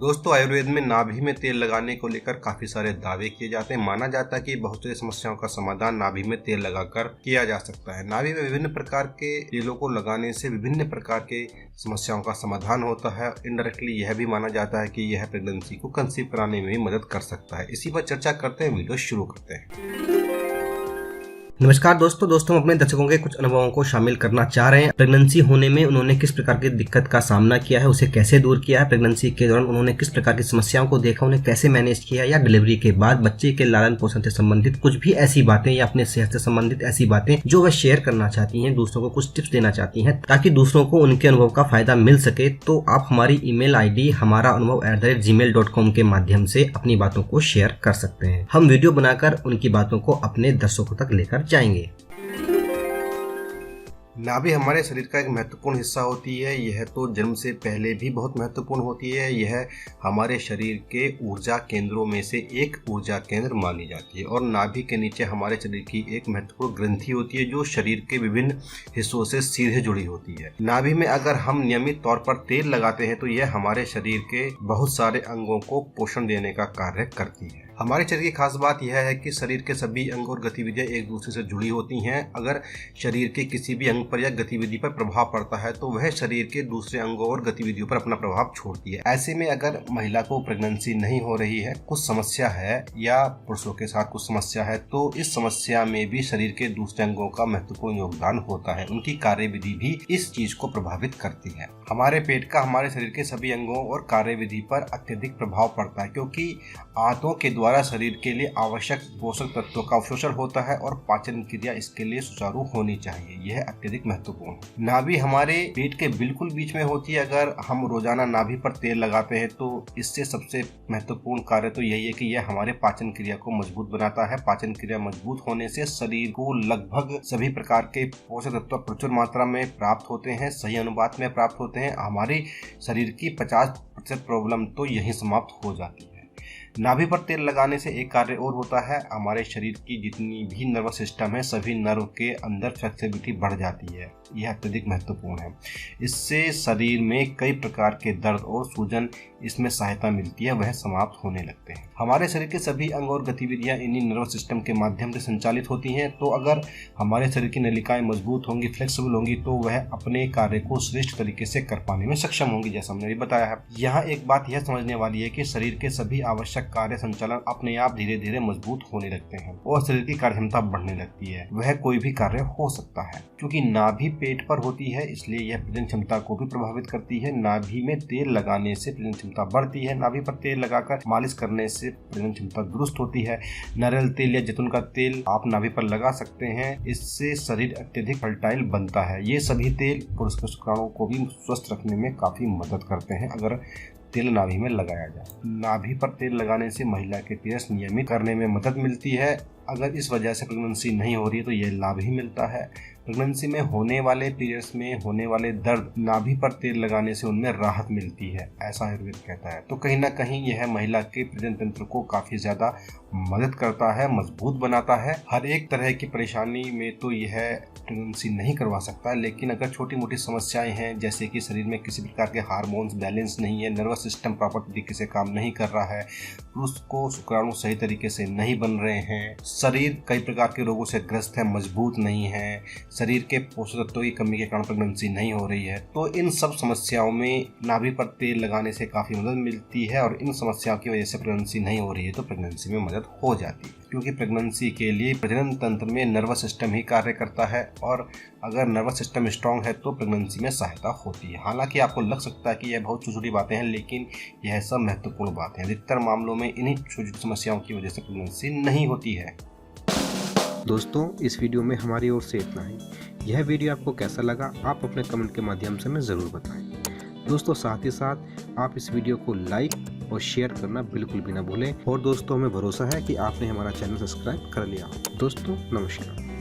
दोस्तों, आयुर्वेद में नाभि में तेल लगाने को लेकर काफी सारे दावे किए जाते हैं। माना जाता है कि बहुत सी समस्याओं का समाधान नाभि में तेल लगाकर किया जा सकता है। नाभि में विभिन्न प्रकार के तेलों को लगाने से विभिन्न प्रकार के समस्याओं का समाधान होता है। इनडायरेक्टली यह भी माना जाता है कि यह प्रेगनेंसी को कंसीव कराने में भी मदद कर सकता है। इसी पर चर्चा करते हैं, वीडियो शुरू करते हैं। नमस्कार दोस्तों, हम अपने दर्शकों के कुछ अनुभवों को शामिल करना चाह रहे हैं। प्रेगनेंसी होने में उन्होंने किस प्रकार की दिक्कत का सामना किया है, उसे कैसे दूर किया है, प्रेगनेंसी के दौरान उन्होंने किस प्रकार की समस्याओं को देखा, उन्हें कैसे मैनेज किया, या डिलीवरी के बाद बच्चे के लालन पोषण से संबंधित कुछ भी ऐसी बातें या अपने सेहत से संबंधित ऐसी बातें जो वह शेयर करना चाहती हैं, दूसरों को कुछ टिप्स देना चाहती हैं ताकि दूसरों को उनके अनुभव का फायदा मिल सके, तो आप हमारी ईमेल आईडी hamaraanubhav@gmail.com के माध्यम से अपनी बातों को शेयर कर सकते हैं। हम वीडियो बनाकर उनकी बातों को अपने दर्शकों तक लेकर जाएंगे। नाभि हमारे शरीर का एक महत्वपूर्ण हिस्सा होती है। यह तो जन्म से पहले भी बहुत महत्वपूर्ण होती है। यह हमारे शरीर के ऊर्जा केंद्रों में से एक ऊर्जा केंद्र मानी जाती है और नाभि के नीचे हमारे शरीर की एक महत्वपूर्ण ग्रंथि होती है जो शरीर के विभिन्न हिस्सों से सीधे जुड़ी होती है। नाभि में अगर हम नियमित तौर पर तेल लगाते हैं तो यह हमारे शरीर के बहुत सारे अंगों को पोषण देने का कार्य करती है। हमारे शरीर की खास बात यह है कि शरीर के सभी अंग और गतिविधियां एक दूसरे से जुड़ी होती हैं। अगर शरीर के किसी भी अंग पर या गतिविधि पर प्रभाव पड़ता है तो वह शरीर के दूसरे अंगों और गतिविधियों पर अपना प्रभाव छोड़ती है। ऐसे में अगर महिला को प्रेगनेंसी नहीं हो रही है, कुछ समस्या है या पुरुषों के साथ कुछ समस्या है, तो इस समस्या में भी शरीर के दूसरे अंगों का महत्वपूर्ण योगदान होता है। उनकी कार्यविधि भी इस चीज को प्रभावित करती है। हमारे पेट का हमारे शरीर के सभी अंगों और कार्यविधि पर अत्यधिक प्रभाव पड़ता है क्योंकि आंतों के द्वारा शरीर के लिए आवश्यक पोषक तत्वों का अवशोषण होता है और पाचन क्रिया इसके लिए सुचारू होनी चाहिए। यह अत्यधिक महत्वपूर्ण है। नाभि हमारे पेट के बिल्कुल बीच में होती है। अगर हम रोजाना नाभि पर तेल लगाते हैं तो इससे सबसे महत्वपूर्ण कार्य तो यही है कि यह हमारे पाचन क्रिया को मजबूत बनाता है। पाचन क्रिया मजबूत होने से शरीर को लगभग सभी प्रकार के पोषक तत्व प्रचुर मात्रा में प्राप्त होते हैं, सही अनुपात में प्राप्त होते हैं। हमारे शरीर की 50% प्रॉब्लम तो यही समाप्त हो जाती है। नाभि पर तेल लगाने से एक कार्य और होता है, हमारे शरीर की जितनी भी नर्वस सिस्टम है सभी नर्व के अंदर फ्लेक्सिबिलिटी बढ़ जाती है। यह अत्यधिक महत्वपूर्ण है। इससे शरीर में कई प्रकार के दर्द और सूजन इसमें सहायता मिलती है, वह समाप्त होने लगते हैं। हमारे शरीर के सभी अंग और गतिविधियां इन्हीं नर्वस सिस्टम के माध्यम से संचालित होती हैं। तो अगर हमारे शरीर की नलिकाएं मजबूत होंगी, फ्लेक्सिबल होंगी, तो वह अपने कार्य को श्रेष्ठ तरीके से कर पाने में सक्षम होंगी, जैसा हमने भी बताया है। यहाँ एक बात यह समझने वाली है कि शरीर के सभी आवश्यक कार्य संचालन अपने आप धीरे धीरे मजबूत होने लगते हैं और शरीर की कार्यक्षमता बढ़ने लगती है। वह कोई भी कार्य हो सकता है। क्योंकि नाभि पेट पर होती है इसलिए यह प्रजनन क्षमता को भी प्रभावित करती है। नाभि में तेल लगाने से प्रजनन क्षमता बढ़ती है। नाभि पर तेल लगाकर मालिश करने से प्रजनन क्षमता दुरुस्त होती है। नारियल तेल या जैतून का तेल आप नाभि पर लगा सकते हैं। इससे शरीर अत्यधिक फर्टाइल बनता है। ये सभी तेल पुरुष के शुक्राणुओं को भी स्वस्थ रखने में काफी मदद करते हैं अगर तेल नाभि में लगाया जाए। नाभि पर तेल लगाने से महिला के पीरियड्स नियमित करने में मदद मिलती है। अगर इस वजह से प्रेगनेंसी नहीं हो रही है तो यह लाभ ही मिलता है। प्रेगनेंसी में होने वाले पीरियड्स में होने वाले दर्द नाभि पर तेल लगाने से उनमें राहत मिलती है, ऐसा आयुर्वेद कहता है। तो कहीं ना कहीं यह महिला के प्रजनन तंत्र को काफी ज्यादा मदद करता है, मजबूत बनाता है। हर एक तरह की परेशानी में तो यह प्रेगनेंसी नहीं करवा सकता, लेकिन अगर छोटी मोटी समस्याएं हैं जैसे कि शरीर में किसी प्रकार के हार्मोन्स बैलेंस नहीं है, नर्वस सिस्टम प्रॉपर तरीके से काम नहीं कर रहा है, पुरुष को शुक्राणु सही तरीके से नहीं बन रहे हैं, शरीर कई प्रकार के रोगों से ग्रस्त है, मजबूत नहीं है, शरीर के पोषक तत्वों की कमी के कारण प्रेगनेंसी नहीं हो रही है, तो इन सब समस्याओं में नाभि पर तेल लगाने से काफी मदद मिलती है। और इन समस्याओं की वजह से प्रेगनेंसी नहीं हो रही है तो प्रेगनेंसी में मदद हो जाती है। क्योंकि प्रेगनेंसी के लिए प्रजनन तंत्र में नर्वस सिस्टम ही कार्य करता है और अगर नर्वस सिस्टम स्ट्रांग है तो प्रेगनेंसी में सहायता होती है। हालांकि आपको लग सकता है कि यह बहुत छोटी छोटी बातें हैं, लेकिन यह सब महत्वपूर्ण बातें हैं। अधिकतर मामलों में इन्हीं छोटी छोटी समस्याओं की वजह से प्रेगनेंसी नहीं होती है। दोस्तों, इस वीडियो में हमारी ओर से इतना ही। यह वीडियो आपको कैसा लगा आप अपने कमेंट के माध्यम से हमें ज़रूर बताएं। दोस्तों, साथ ही साथ आप इस वीडियो को लाइक और शेयर करना बिल्कुल भी ना भूलें। और दोस्तों, हमें भरोसा है कि आपने हमारा चैनल सब्सक्राइब कर लिया। दोस्तों, नमस्कार।